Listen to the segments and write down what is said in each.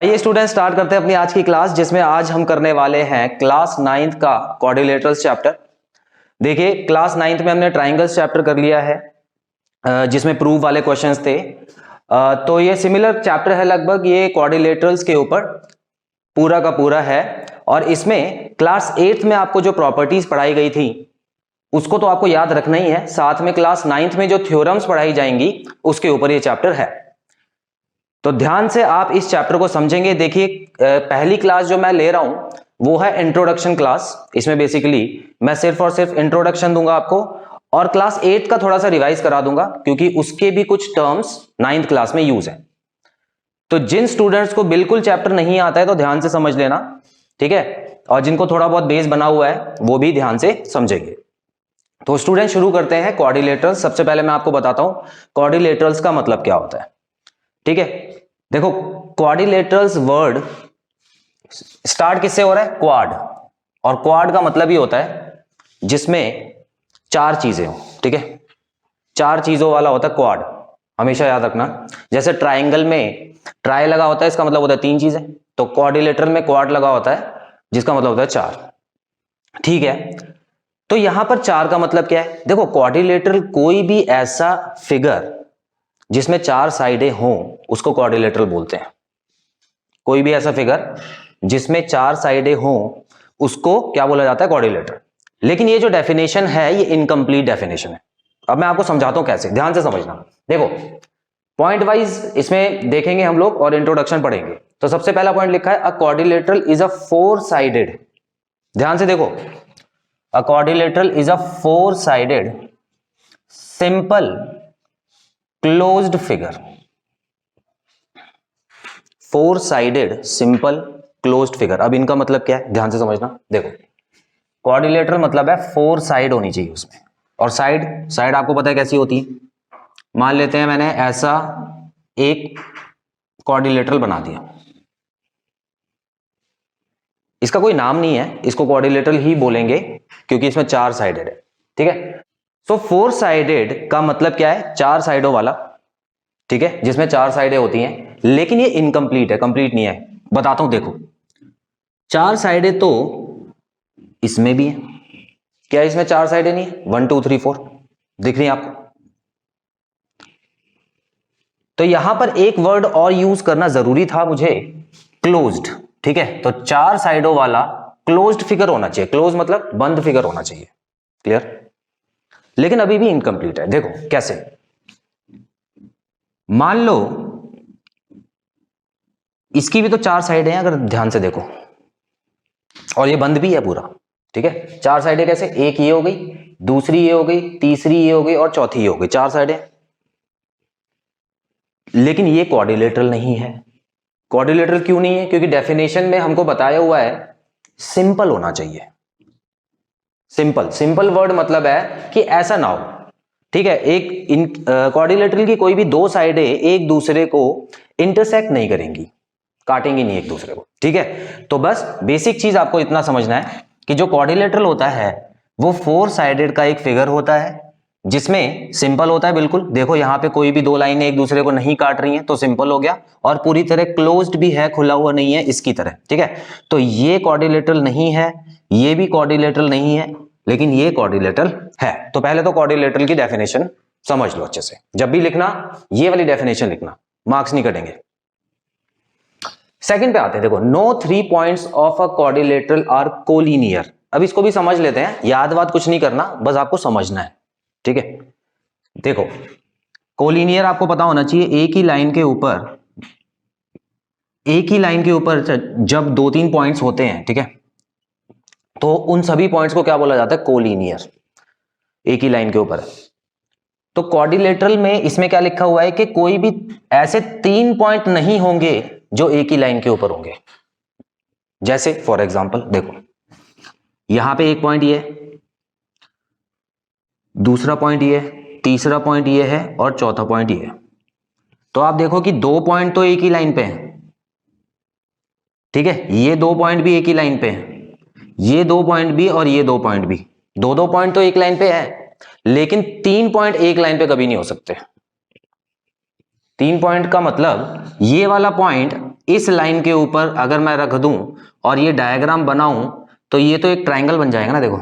ये student start करते हैं अपनी आज की क्लास, जिसमें आज हम करने वाले हैं क्लास 9th का क्वाड्रिलेटरल्स चैप्टर। देखिए क्लास 9th में हमने ट्राइंगल्स चैप्टर कर लिया है, जिसमें प्रूव वाले क्वेश्चंस थे। तो ये सिमिलर चैप्टर है लगभग, ये क्वाड्रिलेटरल्स के ऊपर पूरा का पूरा है। और इसमें क्लास 8th में आपको जो प्रॉपर्टीज पढ़ाई गई थी उसको तो आपको याद रखना ही है, साथ में क्लास 9th में जो थ्योरम्स पढ़ाई जाएंगी उसके ऊपर ये चैप्टर है। तो ध्यान से आप इस चैप्टर को समझेंगे। देखिए पहली क्लास जो मैं ले रहा हूं वो है इंट्रोडक्शन क्लास। इसमें बेसिकली मैं सिर्फ और सिर्फ इंट्रोडक्शन दूंगा आपको, और क्लास 8 का थोड़ा सा रिवाइज करा दूंगा क्योंकि उसके भी कुछ टर्म्स 9th क्लास में यूज है। तो जिन स्टूडेंट्स को बिल्कुल चैप्टर नहीं आता है तो ध्यान से समझ लेना, ठीक है, और जिनको थोड़ा बहुत बेस बना हुआ है वो भी ध्यान से समझेंगे। तो स्टूडेंट शुरू करते हैं क्वाड्रिलेटरल्स। सबसे पहले मैं आपको बताता हूं क्वाड्रिलेटरल्स का मतलब क्या होता है, ठीक है। देखो क्वाड्रिलेटरल्स वर्ड स्टार्ट किससे हो रहा है? क्वाड। और क्वाड का मतलब ही होता है जिसमें चार चीजें हो, ठीक है, चार चीजों वाला होता है क्वाड, हमेशा याद रखना। जैसे ट्राइंगल में ट्राई लगा होता है, इसका मतलब होता है तीन चीजें, तो क्वाड्रिलेटरल में क्वाड लगा होता है जिसका मतलब होता है चार, ठीक है। तो यहां पर चार का मतलब क्या है? देखो क्वाड्रिलेटरल कोई भी ऐसा फिगर जिसमें चार साइडें हों उसको क्वाड्रिलेटरल बोलते हैं। कोई भी ऐसा फिगर जिसमें चार साइडें हों उसको क्या बोला जाता है? क्वाड्रिलेटरल। लेकिन ये जो डेफिनेशन है ये इनकम्प्लीट डेफिनेशन है। अब मैं आपको समझाता हूं कैसे, ध्यान से समझना। देखो पॉइंट वाइज इसमें देखेंगे हम लोग और इंट्रोडक्शन पढ़ेंगे। तो सबसे पहला पॉइंट लिखा है अ quadrilateral is a four sided. ध्यान से देखो, अ quadrilateral is a four sided simple closed figure. Four sided simple closed figure. अब इनका मतलब क्या है ध्यान से समझना। देखो क्वाड्रिलेटरल मतलब है फोर साइड होनी चाहिए उसमें, और साइड साइड आपको पता है कैसी होती है। मान लेते हैं मैंने ऐसा एक क्वाड्रिलेटरल बना दिया, इसका कोई नाम नहीं है, इसको क्वाड्रिलेटरल ही बोलेंगे क्योंकि इसमें चार साइडेड है, ठीक है। सो फोर साइडेड का मतलब क्या है? चार साइडों वाला, ठीक है, जिसमें चार साइडें होती हैं। लेकिन ये इनकम्प्लीट है, कंप्लीट नहीं है। बताता हूं, देखो चार साइडें तो इसमें भी है। क्या इसमें चार साइडें नहीं है? 1 2 3 4 दिख रही है आपको? तो यहां पर एक वर्ड और यूज करना जरूरी था मुझे, क्लोज्ड, ठीक है। तो चार साइडों वाला क्लोज्ड फिगर होना चाहिए। क्लोज मतलब बंद फिगर होना चाहिए, क्लियर। लेकिन अभी भी इनकम्प्लीट है। देखो कैसे, मान लो इसकी भी तो चार साइडें हैं अगर ध्यान से देखो, और ये बंद भी है पूरा, ठीक है। चार साइडें कैसे? एक ये हो गई, दूसरी ये हो गई, तीसरी ये हो गई और चौथी ये हो गई, चार साइडें। लेकिन ये क्वाड्रिलेटरल नहीं है। क्वाड्रिलेटरल क्यों नहीं है? क्योंकि डेफिनेशन में हमको बताया हुआ है सिंपल होना चाहिए। सिंपल, सिंपल वर्ड मतलब है कि ऐसा ना हो, ठीक है। एक क्वाड्रिलेटरल की कोई भी दो साइडें एक दूसरे को इंटरसेक्ट नहीं करेंगी, काटेंगी नहीं एक दूसरे को, ठीक है। तो बस बेसिक चीज आपको इतना समझना है कि जो क्वाड्रिलेटरल होता है वो फोर साइडेड का एक फिगर होता है जिसमें सिंपल होता है बिल्कुल। देखो यहां पे कोई भी दो लाइनें एक दूसरे को नहीं काट रही हैं तो सिंपल हो गया, और पूरी तरह क्लोज्ड भी है, खुला हुआ नहीं है इसकी तरह, ठीक है। तो ये क्वाड्रिलेटरल नहीं है, ये भी क्वाड्रिलेटरल नहीं है, लेकिन ये क्वाड्रिलेटरल है। तो पहले तो क्वाड्रिलेटरल की डेफिनेशन समझ लो अच्छे से। जब भी लिखना ये वाली डेफिनेशन लिखना, मार्क्स नहीं कटेंगे। सेकंड पे आते हैं। देखो no 3 points of a quadrilateral are collinear. अब इसको भी समझ लेते हैं, याद बात कुछ नहीं करना, बस आपको समझना है, ठीक है। देखो कोलिनियर आपको पता होना चाहिए, एक ही लाइन के ऊपर जब दो तीन पॉइंट्स होते हैं, ठीक है, तो उन सभी पॉइंट्स को क्या बोला जाता है? कोलिनियर। एक ही लाइन के ऊपर। तो क्वाड्रिलेटरल में इसमें क्या लिखा हुआ है कि कोई भी ऐसे तीन पॉइंट नहीं होंगे जो एक ही लाइन के ऊपर होंगे। जैसे फॉर एग्जांपल देखो यहां पे एक पॉइंट ये है, दूसरा पॉइंट ये है, तीसरा पॉइंट ये है और चौथा पॉइंट ये है। तो आप देखो कि दो पॉइंट तो एक ही लाइन पे हैं, ठीक है, ये दो पॉइंट भी एक ही लाइन पे हैं, ये दो पॉइंट भी और ये दो पॉइंट भी, दो पॉइंट तो एक लाइन पे है, लेकिन तीन पॉइंट एक लाइन पे कभी नहीं हो सकते। तीन पॉइंट का मतलब ये वाला पॉइंट इस लाइन के ऊपर अगर मैं रख दूं और ये डायग्राम बनाऊं तो ये तो एक ट्रायंगल बन जाएगा ना, देखो,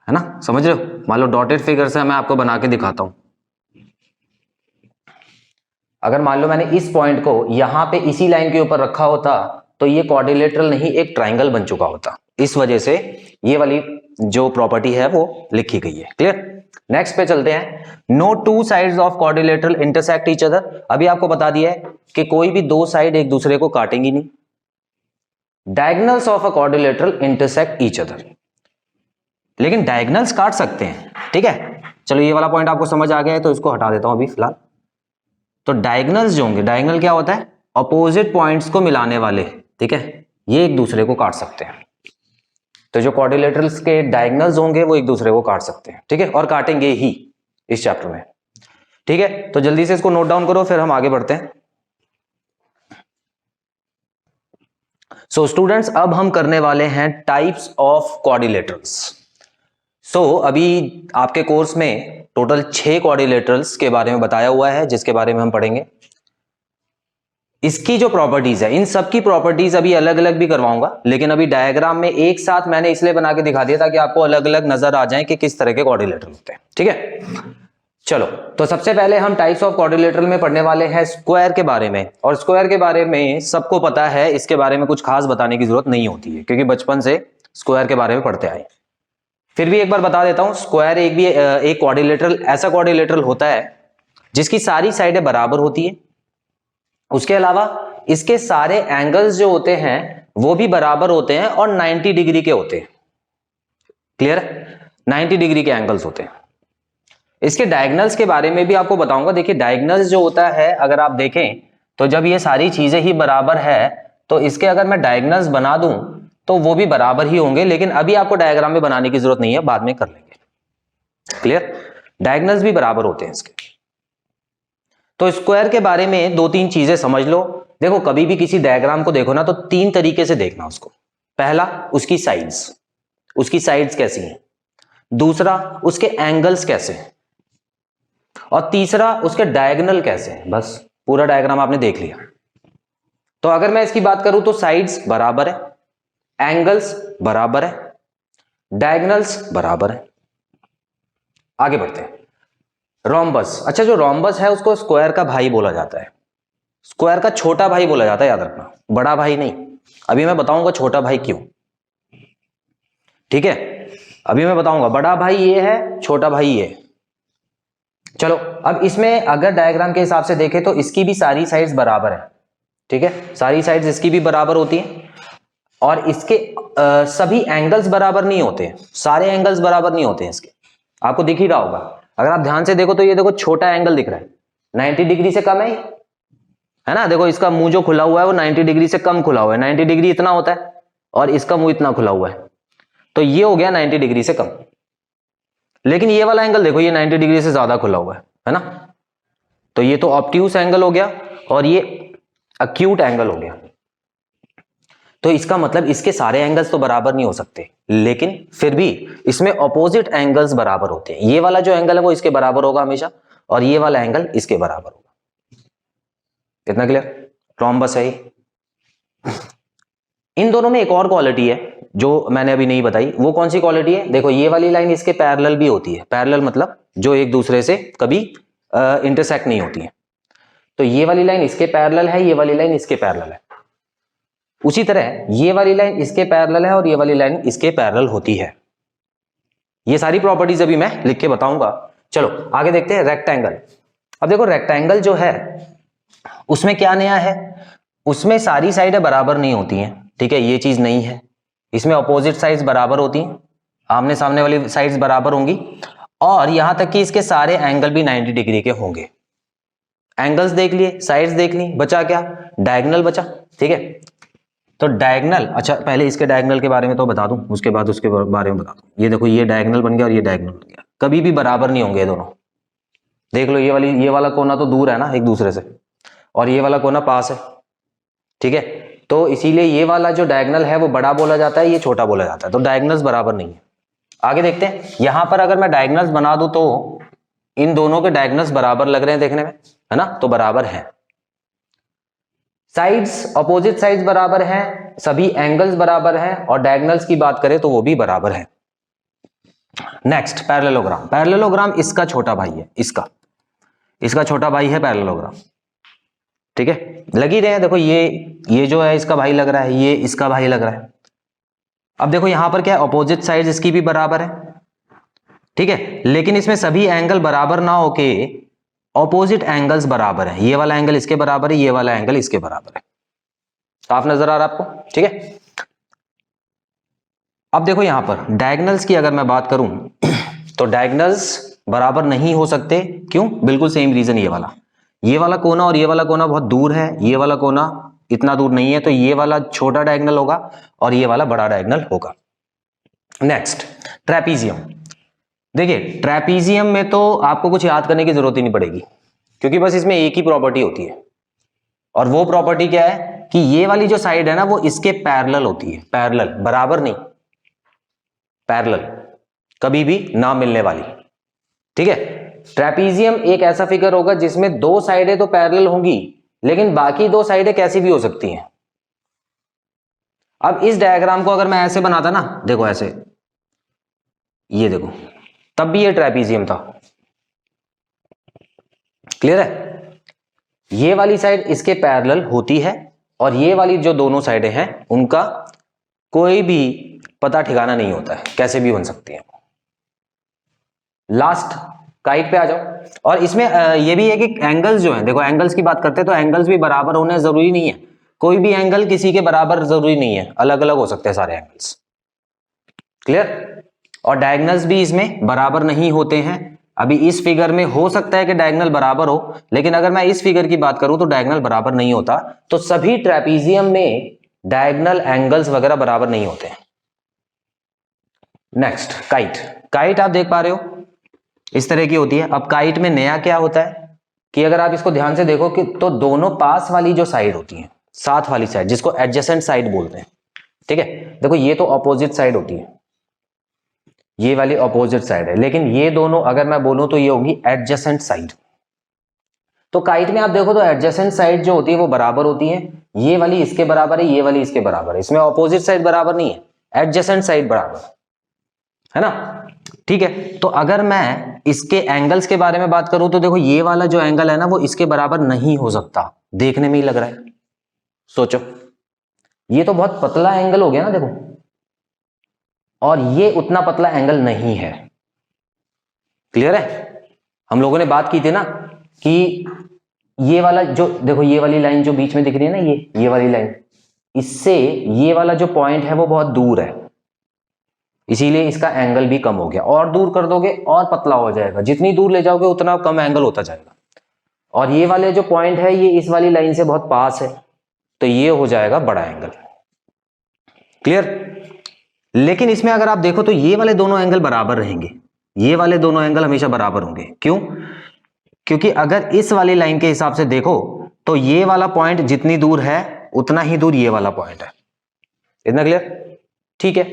है ना, समझ रहे हो। मान लो डॉटेड फिगर से मैं आपको बना के दिखाता हूं। अगर मान लो मैंने इस पॉइंट को यहां पे इसी लाइन के ऊपर रखा होता तो ये क्वाड्रिलेटरल नहीं एक ट्राइंगल बन चुका होता। इस वजह से ये वाली जो प्रॉपर्टी है वो लिखी गई है। क्लियर। नेक्स्ट पे चलते हैं। No two sides of quadrilateral intersect each other. अभी आपको बता दिया है कि कोई भी दो साइड एक दूसरे को काटेंगी नहीं। Diagonals of a quadrilateral intersect each other, लेकिन डायगोनल्स काट सकते हैं। ठीक है, चलो ये वाला पॉइंट आपको समझ आ गया है तो इसको हटा देता हूं अभी फिलहाल। तो डायगोनल्स जो होंगे, डायगोनल क्या होता है, अपोजिट पॉइंट्स को मिलाने वाले। ठीक है, ये एक दूसरे को काट सकते हैं। तो जो क्वाड्रिलेटरल्स के डायगोनल्स होंगे वो एक दूसरे को काट सकते हैं। ठीक है, और काटेंगे ही इस चैप्टर में। ठीक है, तो जल्दी से इसको नोट डाउन करो फिर हम आगे बढ़ते हैं। सो स्टूडेंट्स, अब हम करने वाले हैं टाइप्स ऑफ क्वाड्रिलेटरल्स। सो अभी आपके कोर्स में टोटल 6 क्वाड्रिलेटरल्स के बारे में बताया हुआ है जिसके बारे में हम पढ़ेंगे। इसकी जो प्रॉपर्टीज है, इन सब की प्रॉपर्टीज अभी अलग अलग भी करवाऊंगा, लेकिन अभी डायग्राम में एक साथ मैंने इसलिए बना के दिखा दिया ताकि आपको अलग अलग नजर आ जाए कि किस तरह के क्वाड्रिलेटरल होते हैं। ठीक है, चलो, तो सबसे पहले हम टाइप्स ऑफ क्वाड्रिलेटरल में पढ़ने वाले हैं स्क्वायर के बारे में। और स्क्वायर के बारे में सबको पता है, इसके बारे में कुछ खास बताने की जरूरत नहीं होती है क्योंकि बचपन से स्क्वायर के बारे में पढ़ते आए। फिर भी एक बार बता देता हूं, स्क्वायर एक क्वाड्रिलेटरल ऐसा क्वाड्रिलेटरल होता है जिसकी सारी साइडें बराबर होती है। उसके अलावा इसके सारे एंगल्स जो होते हैं वो भी बराबर होते हैं और 90 डिग्री के होते हैं। क्लियर, 90 डिग्री के एंगल्स होते हैं। इसके डायगोनल्स के बारे में भी आपको बताऊंगा। देखिए, डायगोनल्स जो होता है, अगर आप देखें तो जब ये सारी चीजें ही बराबर है तो इसके अगर मैं डायगोनल्स बना दूं तो वो भी बराबर ही होंगे, लेकिन अभी आपको डायग्राम में बनाने की जरूरत नहीं है, बाद में कर लेंगे। क्लियर, डायगोनल्स भी बराबर होते हैं इसके। तो स्क्वायर के बारे में 2-3 चीजें समझ लो। देखो, कभी भी किसी डायग्राम को देखो ना तो 3 तरीके से देखना उसको। पहला, उसकी साइड्स कैसी हैं। दूसरा, उसके एंगल्स कैसे हैं। और तीसरा, उसके डायगोनल कैसे हैं। बस पूरा डायग्राम आपने देख लिया। तो अगर मैं इसकी बात करूं तो साइड्स बराबर है, एंगल्स बराबर है, डायगोनल्स बराबर है। आगे बढ़ते हैं। रोम्बस, अच्छा, जो रोम्बस है उसको स्क्वायर का भाई बोला जाता है। स्क्वायर का छोटा भाई बोला जाता है, याद रखना, बड़ा भाई नहीं। अभी मैं बताऊंगा छोटा भाई क्यों। ठीक है, अभी मैं बताऊंगा बड़ा भाई ये है, छोटा भाई ये है। चलो, अब इसमें अगर डायग्राम के हिसाब से देखें तो इसकी भी सारी साइड्स बराबर है। ठीक है, सारी साइड्स इसकी भी बराबर होती हैं और इसके सभी एंगल्स बराबर नहीं होते, सारे एंगल्स बराबर नहीं होते हैं इसके। आपको दिख ही रहा होगा, अगर आप ध्यान से देखो तो ये देखो छोटा एंगल दिख रहा है, 90 डिग्री से कम है ना। देखो, इसका मुंह जो खुला हुआ है वो 90 डिग्री से कम खुला हुआ है। 90 डिग्री इतना होता है और इसका मुंह इतना खुला हुआ है, तो ये हो गया 90 डिग्री से कम। लेकिन ये वाला एंगल देखो, ये 90 डिग्री से ज्यादा खुला हुआ है ना। तो ये तो ऑब्ट्यूस एंगल हो गया और ये एक्यूट एंगल हो गया। तो इसका मतलब इसके सारे एंगल्स तो बराबर नहीं हो सकते, लेकिन फिर भी इसमें ऑपोजिट एंगल्स बराबर होते हैं। ये वाला जो एंगल है वो इसके बराबर होगा हमेशा और ये वाला एंगल इसके बराबर होगा। कितना क्लियर। रोम्बस है। इन दोनों में एक और क्वालिटी है जो मैंने अभी नहीं बताई। वो कौन सी क्वालिटी है, देखो, ये वाली लाइन इसके पैरेलल भी होती है। पैरेलल मतलब जो एक दूसरे से कभी इंटरसेक्ट नहीं होती है। तो ये वाली लाइन इसके पैरेलल है, ये वाली लाइन इसके पैरेलल है। उसी तरह ये वाली लाइन इसके पैरेलल है और ये वाली लाइन इसके पैरेलल होती है। ये सारी प्रॉपर्टीज अभी मैं लिख के बताऊंगा। चलो आगे देखते हैं। रेक्टेंगल। अब देखो, रेक्टेंगल जो है उसमें क्या नया है, उसमें सारी साइडें बराबर नहीं होती हैं। ठीक है, ये चीज नहीं है। इसमें अपोजिट साइड्स बराबर होती हैं, आमने सामने वाली साइड्स बराबर होंगी और यहां तक कि इसके सारे एंगल भी 90 डिग्री के होंगे। एंगल्स देख लिए, साइड्स देख ली, बचा क्या, डायगोनल बचा। ठीक है, तो डायगोनल, अच्छा पहले इसके डायगोनल के बारे में तो बता दूं, उसके बाद उसके बारे में बता दूं। ये देखो, ये डायगोनल बन गया और ये डायगोनल बन गया, कभी भी बराबर नहीं होंगे ये दोनों। देख लो, ये वाला कोना तो दूर है ना एक दूसरे से और ये वाला कोना पास है। ठीक है, तो इसीलिए ये वाला जो डायगोनल है वो बड़ा बोला जाता है, ये छोटा बोला जाता है। तो डायगोनल्स बराबर नहीं है। आगे देखते हैं। यहां पर अगर मैं डायगोनल्स बना दूं तो इन दोनों के डायगोनल्स बराबर लग रहे हैं देखने में, है ना, तो बराबर है। साइड्स, अपोजिट साइड्स बराबर हैं, सभी एंगल्स बराबर हैं, और डायगोनल्स की बात करें तो वो भी बराबर है। Next parallelogram. पैरेललोग्राम इसका छोटा भाई है, इसका छोटा भाई है पैरेललोग्राम। ठीक है, लग ही रहे हैं, देखो ये जो है इसका भाई लग रहा है, ये इसका भाई लग रहा है। अब देखो यहां पर क्या है, अपोजिट साइड्स इसकी भी बराबर है। ठीक है, लेकिन इसमें सभी एंगल बराबर ना होके ऑपोजिट एंगल्स बराबर है। ये वाला एंगल इसके बराबर है, ये वाला एंगल इसके बराबर है। साफ नजर आ रहा है आपको? ठीक है, अब देखो यहां पर डायगोनल्स की अगर मैं बात करूं तो डायगोनल्स बराबर नहीं हो सकते। क्यों? बिल्कुल सेम रीजन, ये वाला कोना और ये वाला कोना बहुत दूर है, ये वाला कोना इतना दूर नहीं है, तो ये वाला छोटा डायगोनल होगा और ये वाला बड़ा डायगोनल होगा। Next trapezium. देखिए ट्रेपीजियम में तो आपको कुछ याद करने की जरूरत ही नहीं पड़ेगी, क्योंकि बस इसमें एक ही प्रॉपर्टी होती है, और वो प्रॉपर्टी क्या है कि ये वाली जो साइड है ना वो इसके पैरेलल होती है। पैरेलल, बराबर नहीं, पैरेलल, कभी भी ना मिलने वाली। ठीक है, ट्रेपीजियम एक ऐसा फिगर होगा जिसमें दो साइडें तो पैरेलल होंगी, लेकिन बाकी दो साइडें कैसी भी हो सकती हैं। अब इस डायग्राम को अगर मैं ऐसे बनाता ना, देखो ऐसे, ये देखो, तब भी ये ट्रेपीजियम था। क्लियर है? ये वाली साइड इसके पैरेलल होती है, और ये वाली जो दोनों साइडें हैं उनका कोई भी पता ठिकाना नहीं होता है, कैसे भी बन सकती है। लास्ट काइट पे आ जाओ, और इसमें ये भी है कि एंगल्स जो हैं, देखो एंगल्स की बात करते हैं तो एंगल्स भी बराबर होने जरूरी नहीं है, कोई भी एंगल किसी के बराबर जरूरी नहीं है, अलग अलग हो सकते हैं सारे एंगल्स। क्लियर? और डायगोनल्स भी इसमें बराबर नहीं होते हैं। अभी इस फिगर में हो सकता है कि डायगोनल बराबर हो, लेकिन अगर मैं इस फिगर की बात करूं तो डायगोनल बराबर नहीं होता। तो सभी ट्रेपीजियम में डायगोनल एंगल्स वगैरह बराबर नहीं होते हैं। Next kite. काइट आप देख पा रहे हो इस तरह की होती है। अब काइट में नया क्या होता है कि अगर आप इसको ध्यान से देखो कि तो दोनों पास वाली जो साइड होती है, साथ वाली साइड, जिसको एडजेसेंट साइड बोलते हैं। ठीक है, देखो ये तो अपोजिट साइड होती है, ये वाली अपोजिट साइड है, लेकिन ये दोनों अगर मैं बोलूं तो ये होगी एडजेसेंट साइड। तो काइट में आप देखो तो एडजेसेंट साइड जो होती है वो बराबर होती है, ये वाली इसके बराबर है, ये वाली इसके बराबर है। इसमें अपोजिट साइड बराबर नहीं है, एडजेसेंट साइड बराबर है ना। ठीक है, तो अगर मैं इसके एंगल्स के बारे में बात करूं तो देखो ये वाला जो एंगल है ना वो इसके बराबर नहीं हो सकता, देखने में ही लग रहा है। सोचो, ये तो बहुत पतला एंगल हो गया ना, देखो, और ये उतना पतला एंगल नहीं है। क्लियर है? हम लोगों ने बात की थी ना कि ये वाला जो, देखो ये वाली लाइन जो बीच में दिख रही है ना, ये वाली लाइन, इससे ये वाला जो पॉइंट है वो बहुत दूर है, इसीलिए इसका एंगल भी कम हो गया। और दूर कर दोगे और पतला हो जाएगा, जितनी दूर ले जाओगे उतना कम एंगल होता जाएगा। और ये वाले जो पॉइंट है ये इस वाली लाइन से बहुत पास है, तो ये हो जाएगा बड़ा एंगल। क्लियर? लेकिन इसमें अगर आप देखो तो ये वाले दोनों एंगल बराबर रहेंगे, ये वाले दोनों एंगल हमेशा बराबर होंगे। क्यों? क्योंकि अगर इस वाली लाइन के हिसाब से देखो तो ये वाला पॉइंट जितनी दूर है उतना ही दूर ये वाला पॉइंट है। इतना क्लियर? ठीक है,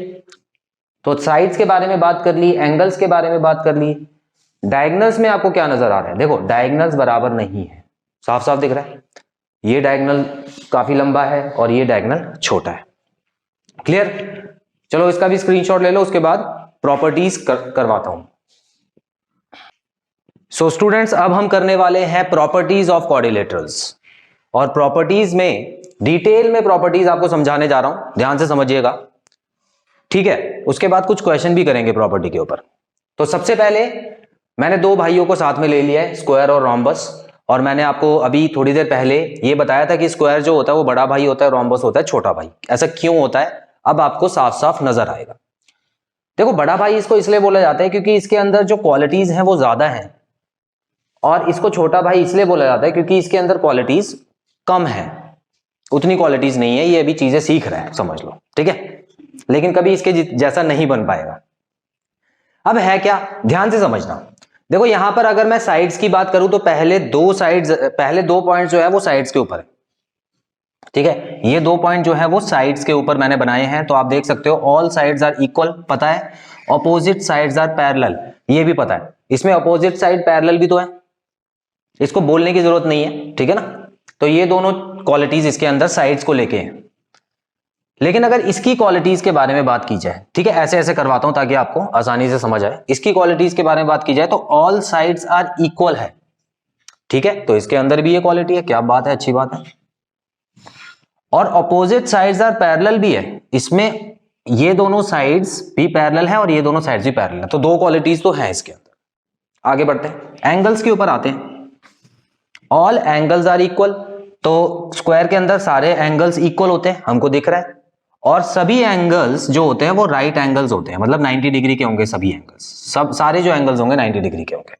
तो साइड्स के बारे में बात कर ली, एंगल्स के बारे में बात कर ली। डायगोनल्स में आपको क्या नजर आ रहा है? देखो डायगोनल्स बराबर नहीं है, साफ साफ दिख रहा है। ये डायगोनल काफी लंबा है और ये डायगोनल छोटा है। क्लियर? चलो इसका भी स्क्रीनशॉट ले लो, उसके बाद प्रॉपर्टीज करवाता हूं। सो स्टूडेंट्स, अब हम करने वाले हैं प्रॉपर्टीज ऑफ क्वाड्रिलेटरल्स, और प्रॉपर्टीज में डिटेल में प्रॉपर्टीज आपको समझाने जा रहा हूं, ध्यान से समझिएगा। ठीक है, उसके बाद कुछ क्वेश्चन भी करेंगे प्रॉपर्टी के ऊपर। तो सबसे पहले मैंने दो भाइयों को साथ में ले लिया है, स्क्वायर और रोम्बस, और मैंने आपको अभी थोड़ी देर पहले ये बताया था कि स्क्वायर जो होता है वो बड़ा भाई होता है, रोम्बस होता है छोटा भाई। ऐसा क्यों होता है अब आपको साफ साफ नजर आएगा। देखो बड़ा भाई इसको इसलिए बोला जाता है क्योंकि इसके अंदर जो क्वालिटीज हैं वो ज्यादा हैं, और इसको छोटा भाई इसलिए बोला जाता है क्योंकि इसके अंदर क्वालिटीज कम है, उतनी क्वालिटीज नहीं है, ये अभी चीजें सीख रहा है, समझ लो। ठीक है, लेकिन कभी इसके जैसा नहीं बन पाएगा। अब है क्या, ध्यान से समझना। देखो यहां पर अगर मैं साइड्स की बात करूं तो पहले दो पॉइंट जो है वो साइड्स के ऊपर है। ठीक है, ये दो पॉइंट जो है वो साइड्स के ऊपर मैंने बनाए हैं, तो आप देख सकते हो ऑल साइड्स आर इक्वल, पता है, ऑपोजिट साइड्स आर पैरेलल, ये भी पता है। इसमें ऑपोजिट साइड पैरेलल भी तो है, इसको बोलने की जरूरत नहीं है। ठीक है ना, तो ये दोनों क्वालिटीज इसके अंदर साइड्स को लेके हैं। लेकिन अगर इसकी क्वालिटीज के बारे में बात की जाए, ठीक है, ऐसे ऐसे करवाता हूं ताकि आपको आसानी से समझ आए। इसकी क्वालिटीज के बारे में बात की जाए तो ऑल साइड्स आर इक्वल है, ठीक है, तो इसके अंदर भी ये क्वालिटी है, क्या बात है, अच्छी बात है। और अपोजिट साइड्स आर पैरेलल भी है, इसमें ये दोनों साइड्स भी पैरेलल है और ये दोनों साइड्स भी पैरेलल है, तो दो क्वालिटीज तो है इसके अंदर। आगे बढ़ते हैं, एंगल्स के ऊपर आते हैं। ऑल एंगल्स आर इक्वल, तो स्क्वायर के अंदर सारे एंगल्स इक्वल होते हैं, हमको दिख रहा है, और सभी एंगल्स जो होते हैं वो राइट एंगल्स होते हैं, मतलब 90 डिग्री के होंगे सभी एंगल्स, सब सारे जो एंगल्स होंगे 90 डिग्री के होंगे।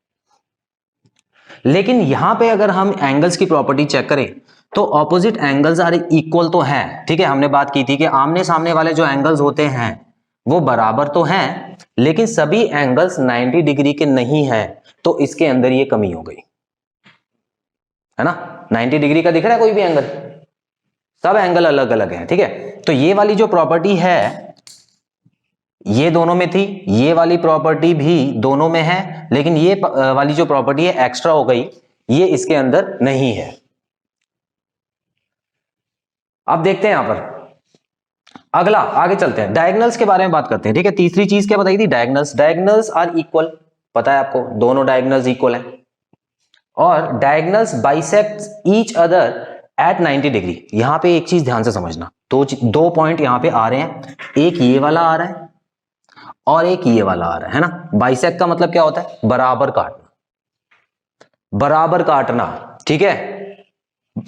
लेकिन यहां पे अगर हम एंगल्स की प्रॉपर्टी चेक करें तो ऑपोजिट एंगल्स आर इक्वल तो हैं, ठीक है, हमने बात की थी कि आमने सामने वाले जो एंगल्स होते हैं वो बराबर तो हैं, लेकिन सभी एंगल्स 90 डिग्री के नहीं हैं, तो इसके अंदर ये कमी हो गई है ना। 90 डिग्री का दिख रहा है कोई भी एंगल, सब एंगल अलग अलग हैं, ठीक है। तो ये वाली जो प्रॉपर्टी है ये दोनों में थी, ये वाली प्रॉपर्टी भी दोनों में है, लेकिन ये वाली जो प्रॉपर्टी है एक्स्ट्रा हो गई, ये इसके अंदर नहीं है। अब देखते हैं यहां पर अगला, आगे चलते हैं, डायगोनल्स के बारे में बात करते हैं, ठीक है। तीसरी चीज क्या बताई थी, डायगोनल्स। डायगोनल्स आर इक्वल, पता है आपको, दोनों डायगोनल्स इक्वल हैं, और diagonals bisect each other at 90 degree. यहां पे एक चीज ध्यान से समझना, तो दो पॉइंट यहां पे आ रहे हैं, एक ये वाला आ रहा है और एक ये वाला आ रहा है ना। बाइसेक्ट का मतलब क्या होता है, बराबर काटना, बराबर काटना, ठीक है।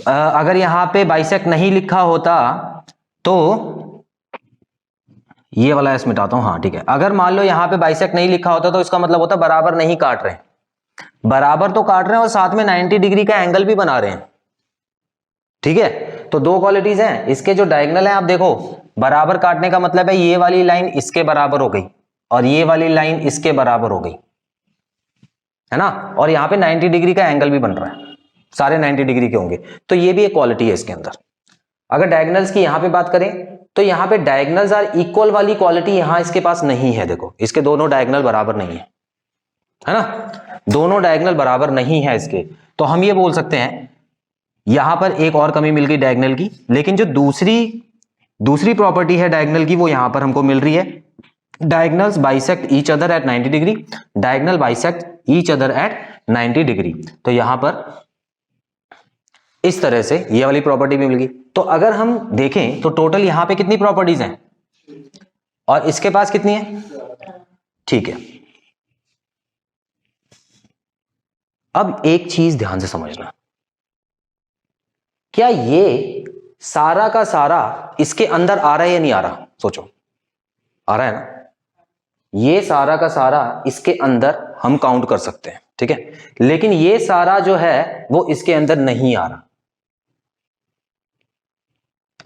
अगर यहां पे बाइसेक्ट नहीं लिखा होता तो ये वाला एस मिटाता हूं, हाँ ठीक है। अगर मान लो यहां पे बाइसेक्ट नहीं लिखा होता तो इसका मतलब होता बराबर नहीं काट रहे हैं, बराबर तो काट रहे हैं और साथ में 90 डिग्री का एंगल भी बना रहे हैं, ठीक है। तो दो क्वालिटीज हैं इसके जो डायगोनल हैं, आप देखो बराबर काटने का मतलब है ये वाली लाइन इसके बराबर हो गई और ये वाली लाइन इसके बराबर हो गई, है ना, और यहां पे 90 डिग्री का एंगल भी बन रहा है, सारे 90 डिग्री के होंगे, तो ये भी एक क्वालिटी है इसके अंदर। अगर डायगोनल्स की यहां पे बात करें तो यहां पे डायगोनल्स आर इक्वल वाली क्वालिटी यहां इसके पास नहीं है, देखो इसके दोनों डायगोनल बराबर नहीं है ना, दोनों डायगोनल बराबर नहीं है इसके, तो हम ये बोल सकते हैं यहां पर एक और कमी मिल गई डायगोनल की। लेकिन जो दूसरी प्रॉपर्टी है डायगोनल की वो यहां पर हमको मिल रही है, diagonals bisect each other at 90 degree, diagonal bisect each other at 90 degree, तो यहां पर इस तरह से ये वाली प्रॉपर्टी भी मिल गई। तो अगर हम देखें तो टोटल यहां पे कितनी प्रॉपर्टीज हैं और इसके पास कितनी है, ठीक है। अब एक चीज ध्यान से समझना, क्या ये सारा का सारा इसके अंदर आ रहा है या नहीं आ रहा, सोचो, आ रहा है ना, ये सारा का सारा इसके अंदर हम काउंट कर सकते हैं, ठीक है। लेकिन ये सारा जो है वो इसके अंदर नहीं आ रहा।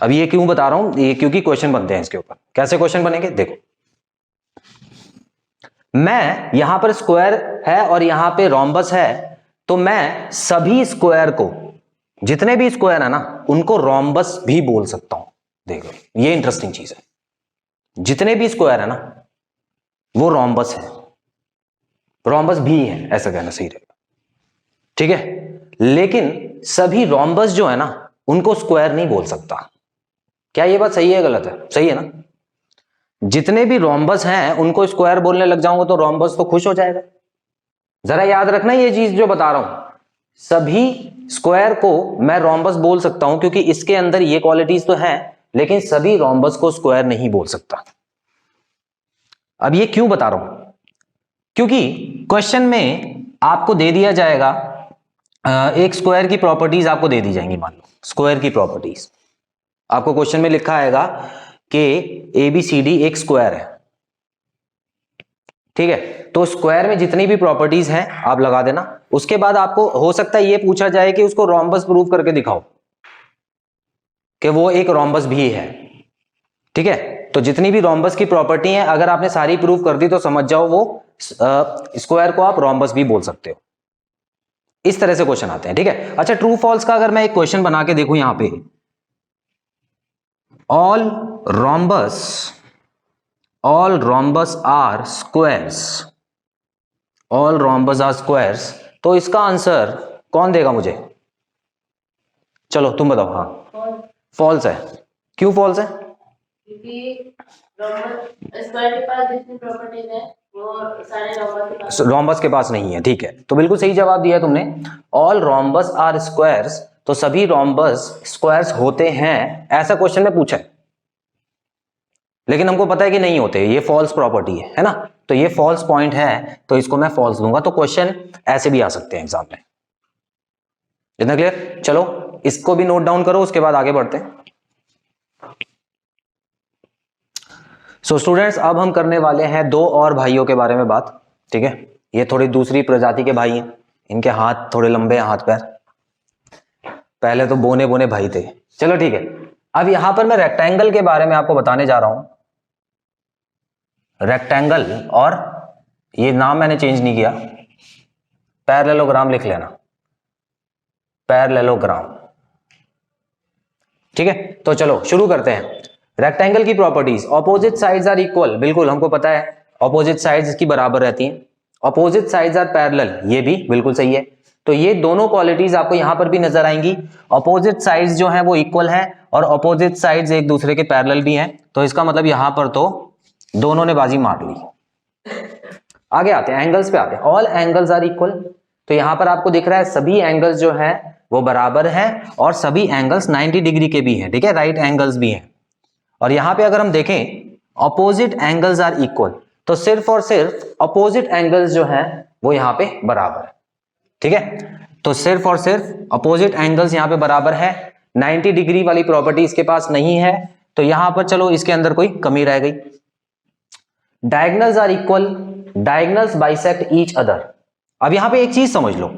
अब ये क्यों बता रहा हूं, ये क्योंकि क्वेश्चन बनते हैं इसके ऊपर। कैसे क्वेश्चन बनेंगे, देखो मैं यहां पर स्क्वायर है और यहां पे रोम्बस है, तो मैं सभी स्क्वायर को, जितने भी स्क्वायर है ना, उनको रोम्बस भी बोल सकता हूं। देखो ये इंटरेस्टिंग चीज है, जितने भी स्क्वायर है ना वो रोम्बस है, रोम्बस भी है, ऐसा कहना सही रहेगा, ठीक है। लेकिन सभी रोम्बस जो है ना उनको स्क्वायर नहीं बोल सकता। क्या ये बात सही है गलत है, सही है ना। जितने भी रोम्बस हैं उनको स्क्वायर बोलने लग जाऊंगा तो रोम्बस तो खुश हो जाएगा। जरा याद रखना ये चीज जो बता रहा हूं, सभी स्क्वायर को मैं रोम्बस बोल सकता हूं क्योंकि इसके अंदर ये क्वालिटीज तो हैं, लेकिन सभी रोम्बस को स्क्वायर नहीं बोल सकता। अब ये क्यों बता रहा हूं, क्योंकि क्वेश्चन में आपको दे दिया जाएगा एक स्क्वायर की प्रॉपर्टीज आपको दे दी जाएंगी। मान लो स्क्वायर की प्रॉपर्टीज आपको क्वेश्चन में लिखा आएगा कि ABCD एक स्क्वायर है, ठीक है। तो स्क्वायर में जितनी भी प्रॉपर्टीज हैं आप लगा देना। उसके बाद आपको हो सकता है ये पूछा जाए कि उसको रोम्बस प्रूव करके दिखाओ कि वो एक रोम्बस भी है, ठीक है। तो जितनी भी रोम्बस की प्रॉपर्टी है अगर आपने सारी प्रूव कर दी तो समझ जाओ वो स्क्वायर को आप रोम्बस भी बोल सकते हो। इस तरह से क्वेश्चन आते हैं, ठीक है। अच्छा, ट्रू फॉल्स का अगर मैं एक क्वेश्चन बना के देखूं यहां पे, all rhombus are squares, all rhombus are squares, तो इसका आंसर कौन देगा मुझे, चलो तुम बताओ। हाँ फॉल्स है। क्यों फॉल्स है? क्योंकि स्क्वायर के पास जितनी प्रॉपर्टीज है वो सारे रोम्बस के पास नहीं है। ठीक है, तो बिल्कुल सही जवाब दिया तुमने। ऑल रोम्बस आर स्क्वायर्स, तो सभी रोम्बस स्क्वायर्स होते हैं, ऐसा क्वेश्चन में पूछा है, लेकिन हमको पता है कि नहीं होते, ये फॉल्स प्रॉपर्टी है ना, तो ये फॉल्स पॉइंट है, तो इसको मैं फॉल्स दूंगा। तो क्वेश्चन ऐसे भी आ सकते हैं एग्जाम में। इतना क्लियर? चलो इसको भी नोट डाउन करो, उसके बाद आगे बढ़ते हैं। सो स्टूडेंट्स, अब हम करने वाले हैं दो और भाइयों के बारे में बात। ठीक है, ये थोड़ी दूसरी प्रजाति के भाई हैं, इनके हाथ थोड़े लंबे हैं, हाथ पैर, पहले तो बोने बोने भाई थे। चलो ठीक है, अब यहां पर मैं रेक्टेंगल के बारे में आपको बताने जा रहा हूं। रेक्टेंगल, और ये नाम मैंने चेंज नहीं किया, पैरेललोग्राम लिख लेना, पैरेललोग्राम। ठीक है, तो चलो शुरू करते हैं। रेक्टेंगल की properties, opposite sides are equal, बिल्कुल हमको पता है ऑपोजिट साइड्स इसकी बराबर रहती हैं। ऑपोजिट साइड्स आर पैरेलल, ये भी बिल्कुल सही है। तो ये दोनों क्वालिटीज आपको यहां पर भी नजर आएंगी। ऑपोजिट साइड्स जो है वो इक्वल है और ऑपोजिट साइड्स एक दूसरे के पैरेलल भी हैं, तो इसका मतलब यहां पर तो दोनों ने बाजी मार ली। आगे आते हैं, एंगल्स पे आते हैं। ऑल एंगल्स आर इक्वल, तो यहां पर आपको दिख रहा है सभी एंगल्स जो है वो बराबर हैं और सभी एंगल्स 90 डिग्री के भी हैं। ठीक है, राइट एंगल्स भी हैं। और यहां पे अगर हम देखें ऑपोजिट एंगल्स आर इक्वल, तो सिर्फ और सिर्फ ऑपोजिट एंगल्स जो हैं वो यहां पे बराबर है। ठीक है, तो सिर्फ और सिर्फ ऑपोजिट एंगल्स यहां पे बराबर है। 90 डिग्री वाली प्रॉपर्टी इसके पास नहीं है, तो यहां पर चलो इसके अंदर कोई कमी रह गई। Diagonals are equal, diagonals bisect each other. अब यहां पे एक चीज समझ लो,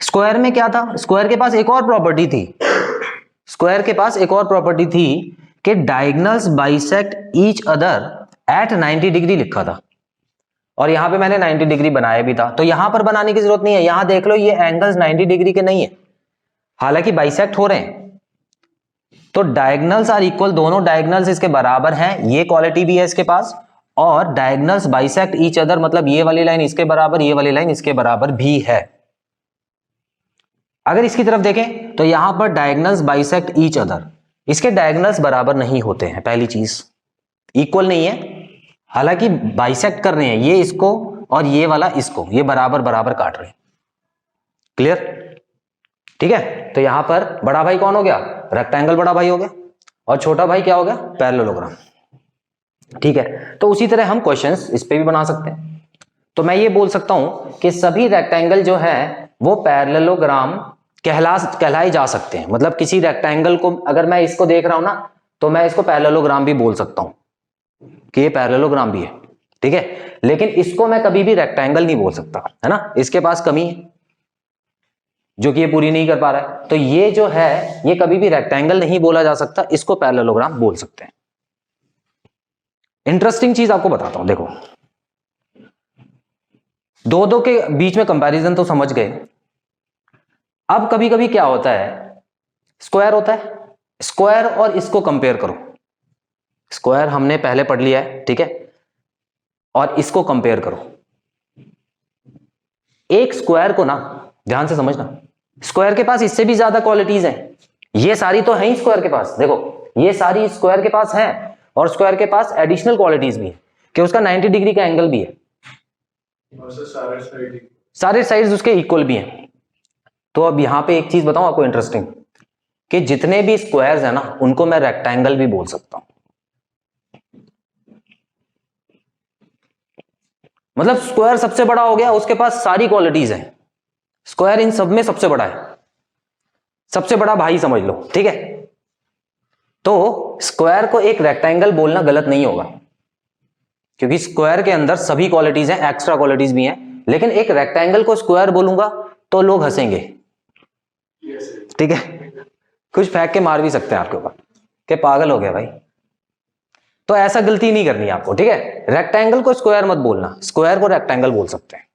स्क्वायर में क्या था, स्क्वायर के पास एक और प्रॉपर्टी थी, स्क्वायर के पास एक और प्रॉपर्टी थी कि diagonals bisect each other at 90 degree लिखा था, और यहां पे मैंने 90 डिग्री बनाया भी था। तो यहां पर बनाने की जरूरत नहीं है, यहां देख लो ये एंगल्स 90 डिग्री के नहीं है, हालांकि बाइसेक्ट हो रहे हैं। तो डायगोनल्स आर इक्वल, दोनों डायगोनल्स इसके बराबर हैं, ये क्वालिटी भी है इसके पास, और डायगोनल्स बाइसेक्ट ईच अदर मतलब ये वाली लाइन इसके बराबर, ये वाली लाइन इसके बराबर भी है। अगर इसकी तरफ देखें तो यहां पर डायगोनल्स बाइसेक्ट ईच अदर, इसके डायगोनल्स बराबर नहीं होते हैं, पहली चीज इक्वल नहीं है, हालांकि बाइसेक्ट कर रहे हैं, ये इसको और ये वाला इसको, ये बराबर बराबर काट रहे हैं। क्लियर? ठीक है, तो यहां पर बड़ा भाई कौन हो गया, रेक्टेंगल बड़ा भाई हो गया, और छोटा भाई क्या हो गया, पैरेललोग्राम। ठीक है, तो उसी तरह हम क्वेश्चंस इस पे भी बना सकते हैं। तो मैं ये बोल सकता हूं कि सभी रेक्टेंगल जो है वो पैरेललोग्राम कहलाए जा सकते हैं। मतलब किसी रेक्टेंगल को अगर मैं इसको देख रहा हूं ना, तो मैं इसको पैरेललोग्राम भी बोल सकता हूं कि ये पैरेललोग्राम भी है। ठीक है, लेकिन इसको मैं कभी भी रेक्टेंगल नहीं बोल सकता, है ना, इसके पास कमी है जो कि ये पूरी नहीं कर पा रहा है। तो ये जो है ये कभी भी रेक्टेंगल नहीं बोला जा सकता, इसको पैरेललोग्राम बोल सकते हैं। इंटरेस्टिंग चीज आपको बताता हूं, देखो दो के बीच में कंपैरिजन तो समझ गए। अब कभी कभी क्या होता है, स्क्वायर होता है, स्क्वायर और इसको कंपेयर करो, स्क्वायर हमने पहले पढ़ लिया है, ठीक है, और इसको कंपेयर करो। एक स्क्वायर को ना ध्यान से समझना, स्क्वायर के पास इससे भी ज्यादा क्वालिटीज हैं, ये सारी तो है ही स्क्वायर के पास, देखो ये सारी स्क्वायर के पास है, और स्क्वायर के पास एडिशनल क्वालिटीज भी है कि उसका 90 डिग्री का एंगल भी है, सारे साइड्स उसके इक्वल भी हैं। तो अब यहां पे एक चीज बताऊं आपको इंटरेस्टिंग, कि जितने भी स्क्वायर्स है ना उनको मैं रेक्टेंगल भी बोल सकता हूं। मतलब स्क्वायर सबसे बड़ा हो गया, उसके पास सारी क्वालिटीज हैं, स्क्वायर इन सब में सबसे बड़ा है, सबसे बड़ा भाई समझ लो। ठीक है, तो स्क्वायर को एक रेक्टेंगल बोलना गलत नहीं होगा, क्योंकि स्क्वायर के अंदर सभी क्वालिटीज हैं, एक्स्ट्रा क्वालिटीज भी हैं, लेकिन एक रेक्टेंगल को स्क्वायर बोलूंगा तो लोग हंसेंगे। ठीक है, कुछ फेंक के मार भी सकते हैं आपके ऊपर कि पागल हो गया भाई, तो ऐसा गलती नहीं करनी आपको। ठीक है, रेक्टेंगल को स्क्वायर मत बोलना, स्क्वायर को रेक्टेंगल बोल सकते हैं।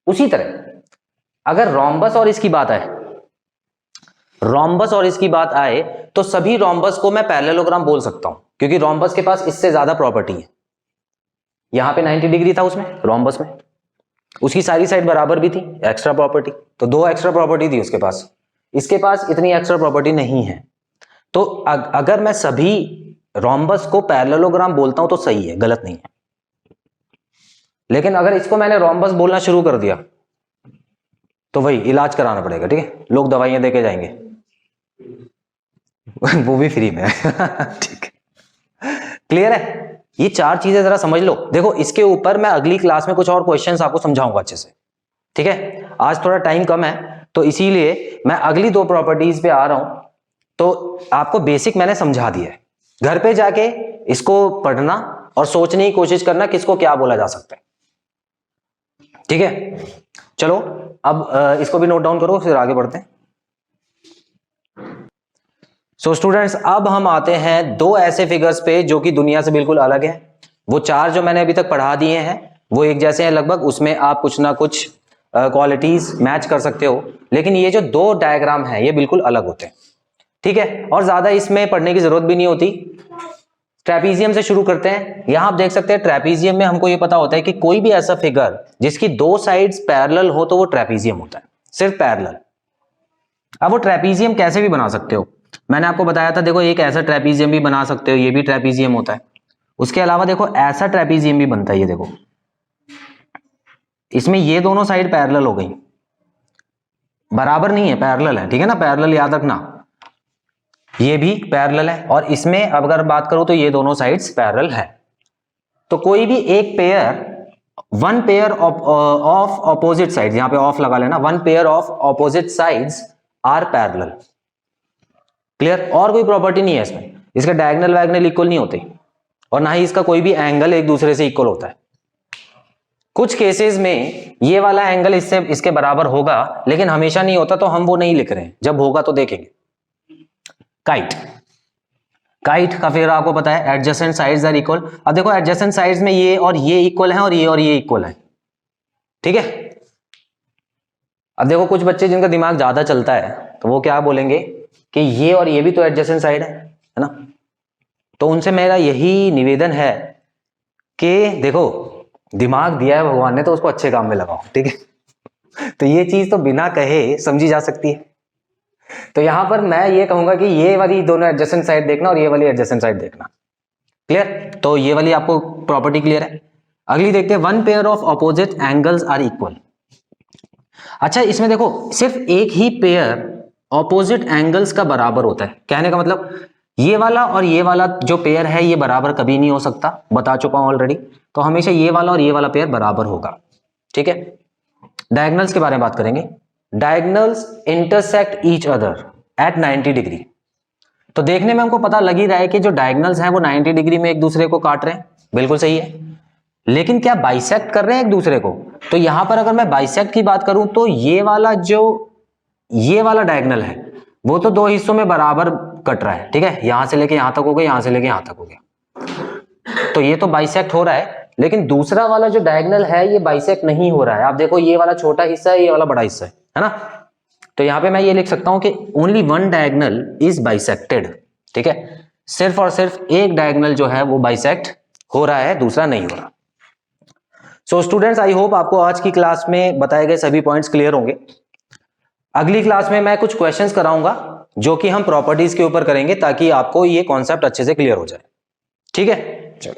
उसी तरह अगर रोम्बस और इसकी बात आए, रोम्बस और इसकी बात आए तो सभी रोम्बस को मैं पैरेललोग्राम बोल सकता हूं, क्योंकि रोम्बस के पास इससे ज्यादा प्रॉपर्टी है। यहां पे 90 डिग्री था उसमें, रोम्बस में, उसकी सारी साइड बराबर भी थी, एक्स्ट्रा प्रॉपर्टी, तो 2 एक्स्ट्रा प्रॉपर्टी थी उसके पास, इसके पास इतनी एक्स्ट्रा प्रॉपर्टी नहीं है। तो अगर मैं सभी रोम्बस को पैरेललोग्राम बोलता हूं तो सही है, गलत नहीं है। लेकिन अगर इसको मैंने रोम्बस बोलना शुरू कर दिया तो वही इलाज कराना पड़ेगा, ठीक है, लोग दवाइयां देके जाएंगे वो भी फ्री में ठीक है, क्लियर है। ये 4 चीजें जरा समझ लो। देखो इसके ऊपर मैं अगली क्लास में कुछ और क्वेश्चंस आपको समझाऊंगा अच्छे से, ठीक है। आज थोड़ा टाइम कम है तो इसीलिए मैं अगली 2 प्रॉपर्टीज पे आ रहा हूं। तो आपको बेसिक मैंने समझा दिया है, घर पे जाके इसको पढ़ना और सोचने की कोशिश करना किसको क्या बोला जा सकता है, ठीक है। चलो अब इसको भी नोट डाउन करो, फिर आगे बढ़ते हैं। सो स्टूडेंट्स, अब हम आते हैं 2 ऐसे फिगर्स पे जो कि दुनिया से बिल्कुल अलग है। वो 4 जो मैंने अभी तक पढ़ा दिए हैं वो एक जैसे हैं लगभग, उसमें आप कुछ ना कुछ क्वालिटीज मैच कर सकते हो, लेकिन ये जो 2 डायग्राम हैं ये बिल्कुल अलग होते हैं, ठीक है। और ज्यादा इसमें पढ़ने की जरूरत भी नहीं होती। ट्रेपीजियम से शुरू करते हैं। यहां आप देख सकते हैं ट्रेपीजियम में हमको ये पता होता है कि कोई भी ऐसा फिगर जिसकी 2 साइड्स पैरेलल हो तो वो ट्रेपीजियम होता है, सिर्फ पैरेलल। अब वो ट्रेपीजियम कैसे भी बना सकते हो, मैंने आपको बताया था। देखो एक ऐसा ट्रेपीजियम भी बना सकते हो, ये भी ट्रेपीजियम होता है। उसके अलावा देखो ऐसा ट्रेपीजियम भी बनता है, ये देखो इसमें ये दोनों साइड पैरेलल हो गई, बराबर नहीं है, पैरेलल है, ठीक है ना, पैरेलल याद रखना। ये भी पैरेलल है और इसमें अब अगर बात करूं तो ये दोनों साइड्स पैरेलल है। तो कोई भी एक pair, one pair of opposite sides, यहां पे ऑफ लगा लेना, one pair of opposite sides are parallel. Clear. और कोई प्रॉपर्टी नहीं है इसमें, इसका डायगोनल वायगोनल इक्वल नहीं होते और ना ही इसका कोई भी एंगल एक दूसरे से इक्वल होता है। कुछ केसेस में ये वाला एंगल इससे इसके बराबर होगा, लेकिन हमेशा नहीं होता, तो हम वो नहीं लिख रहे हैं, जब होगा तो देखेंगे। काइट, काइट का फिर आपको पता है एडजेसेंट साइड्स आर इक्वल। अब देखो एडजेसेंट साइड्स में ये और ये इक्वल है और ये इक्वल है, ठीक है। अब देखो कुछ बच्चे जिनका दिमाग ज्यादा चलता है तो वो क्या बोलेंगे कि ये और ये भी तो एडजेसेंट साइड है ना। तो उनसे मेरा यही निवेदन है कि देखो दिमाग दिया है भगवान ने तो उसको अच्छे काम में लगाओ, ठीक है। तो ये चीज तो बिना कहे समझी जा सकती है। तो यहां पर मैं ये कहूंगा कि ये वाली दोनों एडजेसेंट साइड देखना और ये वाली एडजेसेंट साइड देखना। क्लियर। तो ये वाली आपको प्रॉपर्टी क्लियर है। अगली देखते हैं, one pair of opposite angles are equal. अच्छा इसमें देखो सिर्फ एक ही पेयर ऑपोजिट एंगल्स का बराबर होता है। कहने का मतलब ये वाला और ये वाला जो पेयर है ये बराबर कभी नहीं हो सकता, बता चुका हूं ऑलरेडी। तो हमेशा ये वाला और ये वाला पेयर बराबर होगा, ठीक है। डायगोनल्स के बारे में बात करेंगे। Diagonals intersect each other at 90 degree. तो देखने में हमको पता लग ही रहा है कि जो डायगोनल्स हैं वो 90 डिग्री में एक दूसरे को काट रहे हैं, बिल्कुल सही है। लेकिन क्या बाइसेक्ट कर रहे हैं एक दूसरे को? तो यहां पर अगर मैं बाइसेक्ट की बात करूं तो ये वाला डायगोनल है वो तो 2 हिस्सों में बराबर कट रहा है, ठीक है। यहां से लेके यहां तक हो गया, यहां से लेके यहां तक हो गया, तो ये तो बाइसेक्ट हो रहा है। लेकिन दूसरा वाला जो डायगोनल है ये बाइसेक्ट नहीं हो रहा है। आप देखो ये वाला छोटा हिस्सा है, ये वाला बड़ा हिस्सा है ना। तो यहां पे मैं ये लिख सकता हूं कि only one diagonal is bisected, ठीक है। सिर्फ और सिर्फ एक डायगोनल जो है वो बाइसेक्ट हो रहा है, दूसरा नहीं हो रहा। सो स्टूडेंट्स, आई होप आपको आज की क्लास में बताए गए सभी पॉइंट्स क्लियर होंगे। अगली क्लास में मैं कुछ क्वेश्चंस कराऊंगा जो कि हम प्रॉपर्टीज के ऊपर करेंगे ताकि आपको ये कॉन्सेप्ट अच्छे से क्लियर हो जाए, ठीक है। चलो।